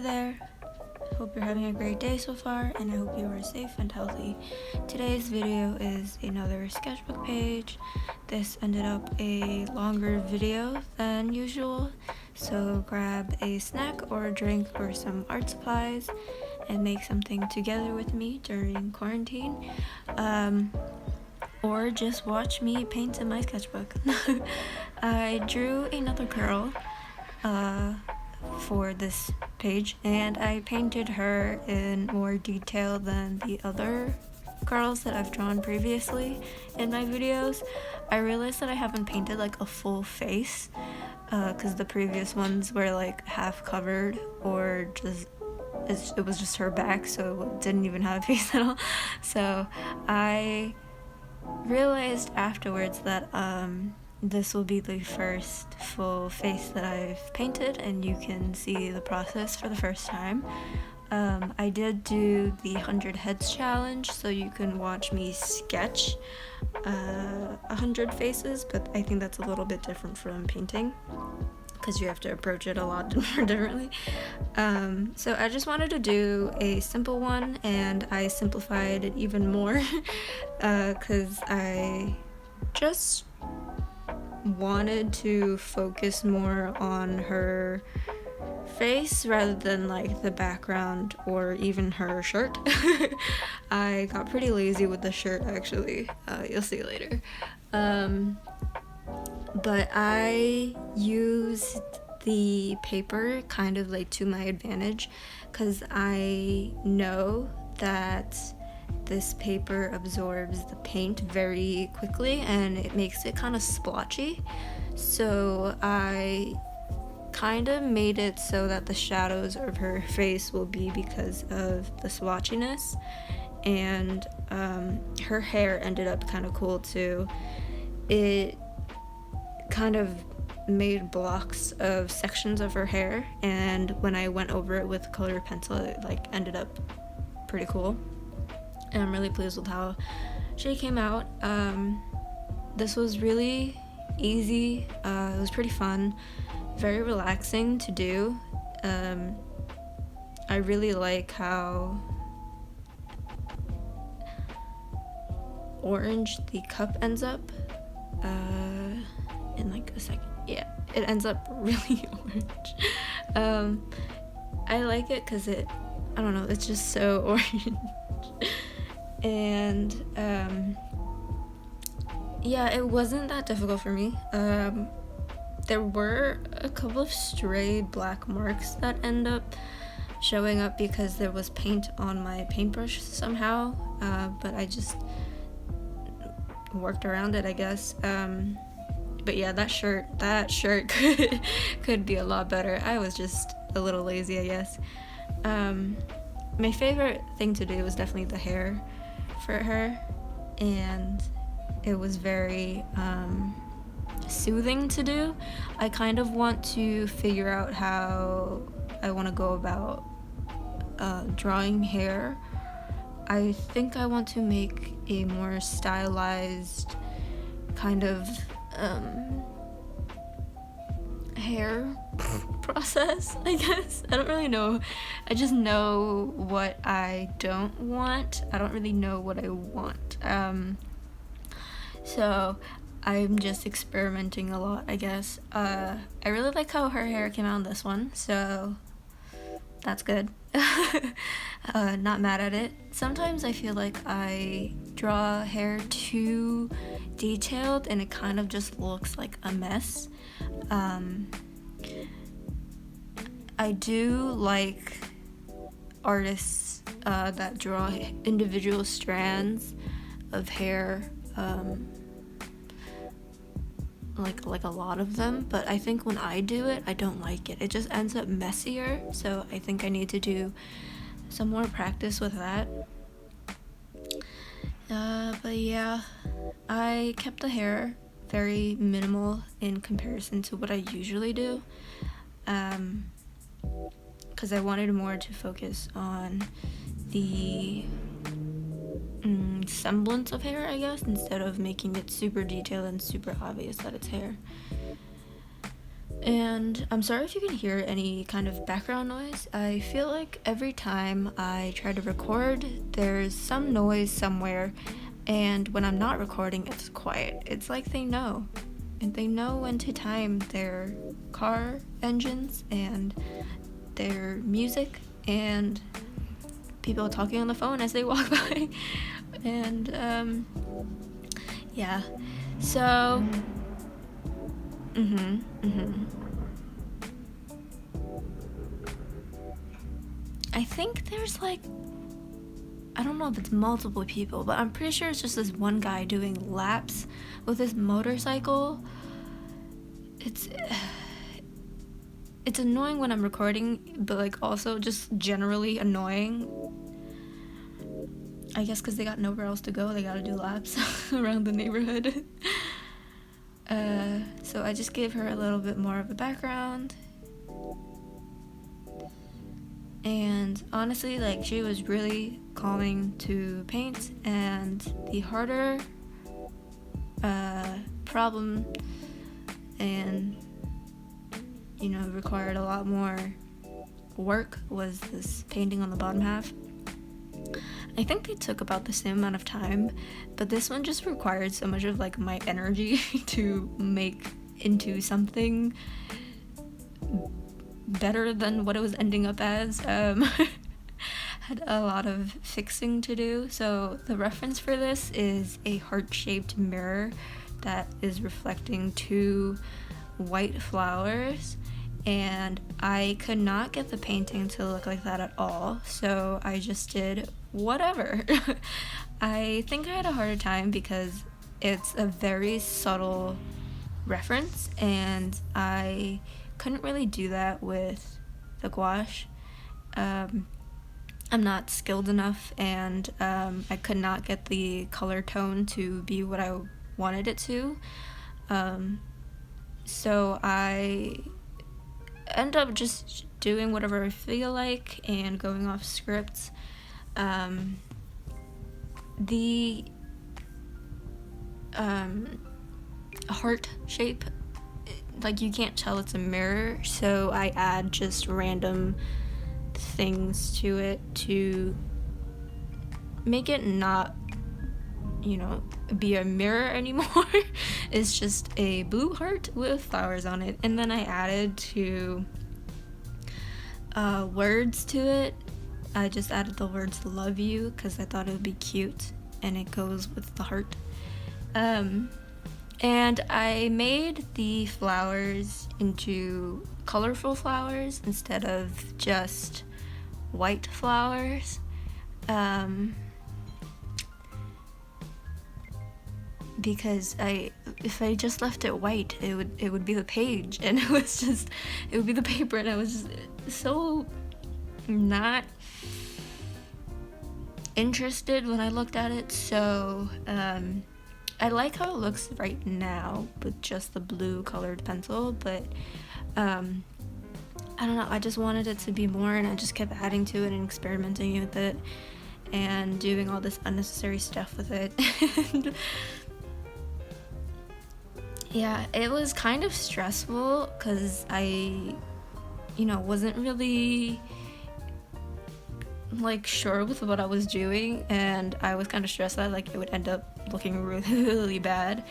there. Hope you're having a great day so far, and I hope you are safe and healthy. Today's video is another sketchbook page. This ended up a longer video than usual, so grab a snack or a drink or some art supplies and make something together with me during quarantine. Or just watch me paint in my sketchbook. I drew another girl for this page, and I painted her in more detail than the other girls that I've drawn previously in my videos. I realized that I haven't painted like a full face because the previous ones were like half covered or just it was just her back, so it didn't even have a face at all. So I realized afterwards that this will be the first full face that I've painted, and you can see the process for the first time. I did do the 100 heads challenge, so you can watch me sketch 100 faces, but I think that's a little bit different from painting because you have to approach it a lot more differently. So I just wanted to do a simple one, and I simplified it even more because I just wanted to focus more on her face rather than like the background or even her shirt. I got pretty lazy with the shirt actually. You'll see later. But I used the paper kind of like to my advantage because I know that this paper absorbs the paint very quickly and it makes it kind of splotchy. So I kind of made it so that the shadows of her face will be because of the splotchiness, and her hair ended up kind of cool too. It kind of made blocks of sections of her hair, and when I went over it with colored pencil, it like ended up pretty cool, and I'm really pleased with how she came out. This was really easy. It was pretty fun, very relaxing to do. I really like how orange the cup ends up in like a second. Yeah, it ends up really orange. I like it because I don't know, it's just so orange. And yeah, it wasn't that difficult for me. There were a couple of stray black marks that end up showing up because there was paint on my paintbrush somehow, but I just worked around it, I guess. But yeah, that shirt could be a lot better. I was just a little lazy, I guess. My favorite thing to do was definitely the hair for her, and it was very soothing to do. I kind of want to figure out how I want to go about drawing hair. I think I want to make a more stylized kind of hair process, I guess. I don't really know. I just know what I don't want. I don't really know what I want. So I'm just experimenting a lot, I guess. I really like how her hair came out in this one, so that's good. Not mad at it. Sometimes I feel like I draw hair too detailed and it kind of just looks like a mess. I do like artists that draw individual strands of hair, like a lot of them, but I think when I do it, I don't like it. It just ends up messier, so I think I need to do some more practice with that. But yeah, I kept the hair very minimal in comparison to what I usually do, because I wanted more to focus on the semblance of hair, I guess, instead of making it super detailed and super obvious that it's hair. And I'm sorry if you can hear any kind of background noise. I feel like every time I try to record, there's some noise somewhere, and when I'm not recording, it's quiet. It's like they know. And they know when to time their car engines and their music and people talking on the phone as they walk by. And yeah, so I think there's like, I don't know if it's multiple people, but I'm pretty sure it's just this one guy doing laps with his motorcycle. It's annoying when I'm recording, but like also just generally annoying. I guess because they got nowhere else to go, they gotta do laps around the neighborhood. So I just gave her a little bit more of a background. And honestly, like, she was really calming to paint, and the harder problem and, you know, required a lot more work was this painting on the bottom half. I think they took about the same amount of time, but this one just required so much of like my energy to make into something better than what it was ending up as. Had a lot of fixing to do. So the reference for this is a heart-shaped mirror that is reflecting 2 white flowers, and I could not get the painting to look like that at all, so I just did whatever. I think I had a harder time because it's a very subtle reference, and I couldn't really do that with the gouache. I'm not skilled enough, and I could not get the color tone to be what I wanted it to. So I end up just doing whatever I feel like and going off scripts. The heart shape, like, you can't tell it's a mirror, so I add just random things to it to make it not, you know, be a mirror anymore. It's just a blue heart with flowers on it. And then I added words to it. I just added the words "love you" because I thought it would be cute, and it goes with the heart. And I made the flowers into colorful flowers instead of just white flowers. Because if I just left it white, it would be the page, and it would be the paper, and I was just so not interested when I looked at it. So I like how it looks right now with just the blue colored pencil, but I don't know, I just wanted it to be more, and I just kept adding to it and experimenting with it and doing all this unnecessary stuff with it. And yeah, it was kind of stressful because I, you know, wasn't really like sure with what I was doing, and I was kind of stressed that like it would end up looking really bad.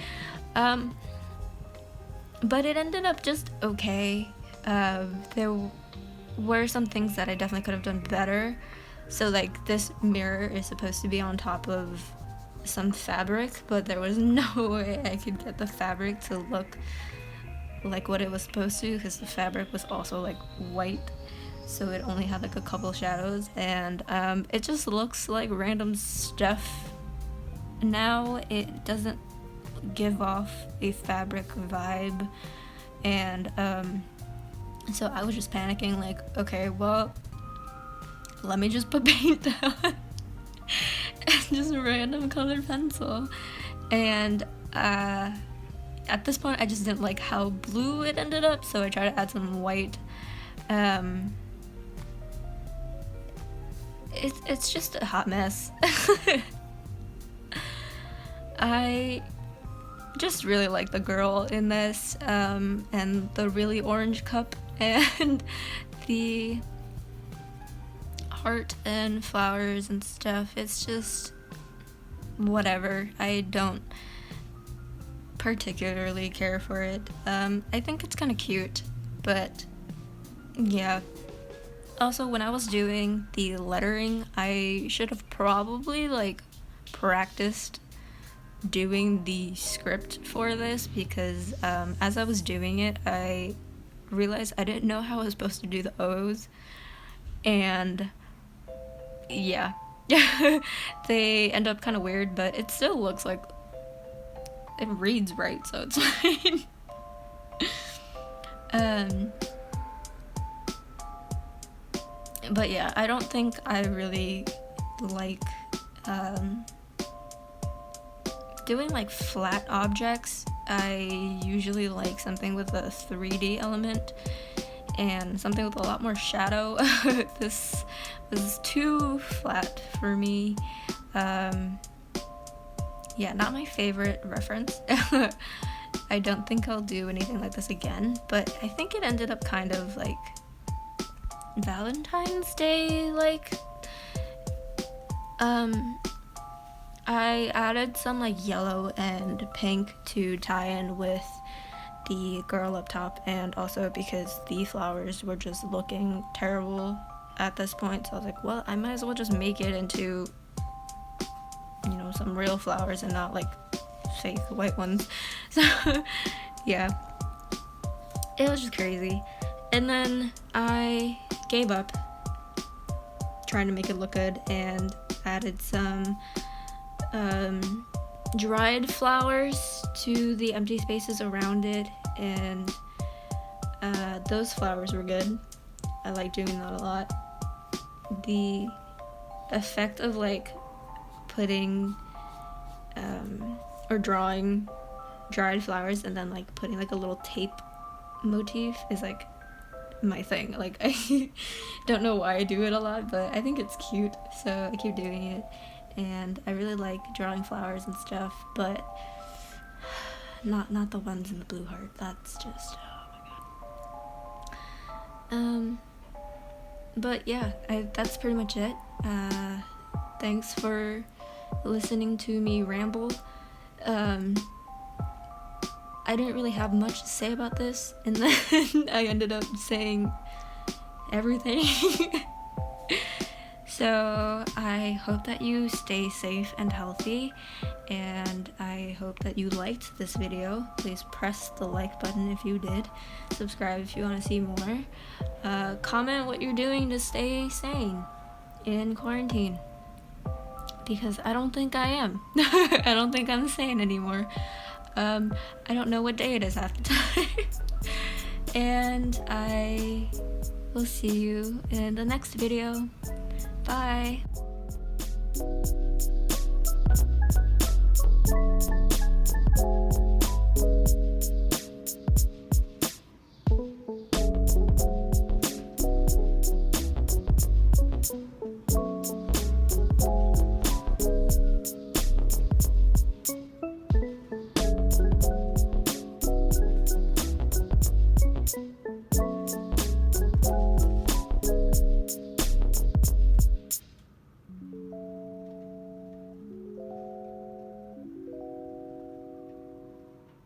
But it ended up just okay. There were some things that I definitely could have done better. So like this mirror is supposed to be on top of some fabric, but there was no way I could get the fabric to look like what it was supposed to, because the fabric was also like white, so it only had like a couple shadows, and it just looks like random stuff now. It doesn't give off a fabric vibe, and so I was just panicking, like, okay, well, let me just put paint down and just a random colored pencil. And at this point I just didn't like how blue it ended up, so I tried to add some white. It's just a hot mess. I just really like the girl in this, and the really orange cup and the heart and flowers and stuff. It's just whatever. I don't particularly care for it. I think it's kind of cute, but yeah. Also, when I was doing the lettering, I should have probably like practiced doing the script for this, because as I was doing it, I realized I didn't know how I was supposed to do the O's, and yeah. They end up kind of weird, but it still looks like it reads right, so it's fine. But yeah, I don't think I really like doing like flat objects. I usually like something with a 3D element and something with a lot more shadow. This was too flat for me. Yeah, not my favorite reference. I don't think I'll do anything like this again, but I think it ended up kind of like Valentine's Day, like. I added some like yellow and pink to tie in with the girl up top, and also because the flowers were just looking terrible at this point, so I was like, well, I might as well just make it into, you know, some real flowers and not like fake white ones. So yeah, it was just crazy. And then I gave up trying to make it look good and added some dried flowers to the empty spaces around it, and those flowers were good. I like doing that a lot. The effect of like putting or drawing dried flowers and then like putting like a little tape motif is like my thing. Like, I don't know why I do it a lot, but I think it's cute, so I keep doing it. And I really like drawing flowers and stuff, but not the ones in the blue heart. That's just, oh my god. But yeah, that's pretty much it. Thanks for listening to me ramble. I didn't really have much to say about this, and then I ended up saying everything. So I hope that you stay safe and healthy, and I hope that you liked this video. Please press the like button if you did. Subscribe if you want to see more. Comment what you're doing to stay sane in quarantine, because I don't think I am. I don't think I'm sane anymore. I don't know what day it is half the time. And I will see you in the next video. Bye.